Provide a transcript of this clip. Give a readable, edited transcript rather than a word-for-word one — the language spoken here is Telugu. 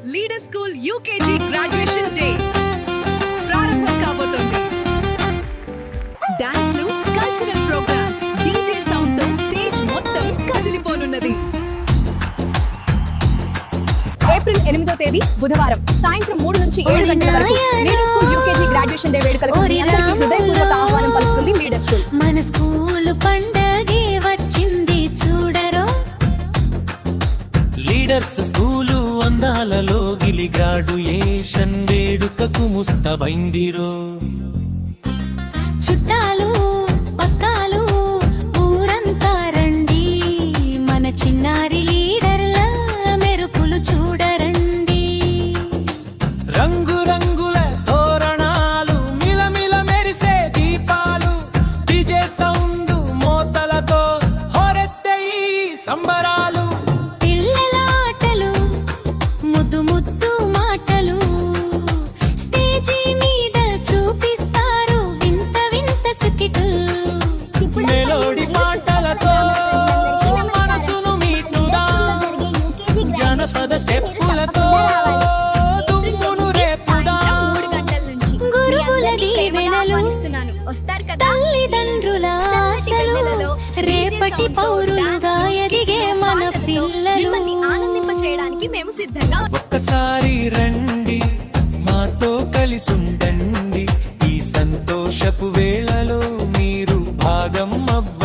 Leader school UKG graduation day ప్రారంభం కాబోతోంది. డాన్స్లు, కల్చరల్ ప్రోగ్రామ్స్, డీజే సౌండ్ తో స్టేజ్ మొత్తం కదిలిపోనున్నది. ఏప్రిల్ 8వ తేదీ బుధవారం సాయంత్రం 3 నుంచి 7 గంటల వరకు leader school UKG graduation day వేడుకలకు మీ అందరికీ హృదయపూర్వక ఆహ్వానం పలుకుతుంది లీడర్ స్కూల్. మన స్కూల్ పండగే వచ్చింది చూడరో. లీడర్స్ స్కూలు అందాలలో గిలి గ్రాడ్యుయేషన్ వేడుకకు ముస్తబైందిరో. చుట్టాలు పక్కాలు ఊరంతా రండి, మన చిన్నారి లీడర్ల మెరుపులు చూడరండి. రంగు రంగుల తోరణాలు, మిలమిల మెరిసే దీపాలు, డీజే సౌండ్ మోతలతో హోరెత్తే ఈ సంబరాలు. పిల్లల ఆటలు, ముద్దు ముద్దు మాటలు, స్టేజి మీద చూపిస్తారు వింత వింత సుకిటు. మెలోడి పాటలతో మనసును మీటుదా, జనపద స్టెప్పులతో దుమ్మును రేపుదా. గురువుల దీవెనలు, తల్లిదండ్రుల ఆశలు, రేపటి పౌరులుగా ఎదిగే మన పిల్లలు. ఆనందింపచేయడానికి మేము సిద్ధంగా. ఒక్కసారి రండి, మాతో కలిసుండండి, ఈ సంతోషపు వేళలో మీరు భాగం అవ్వండి.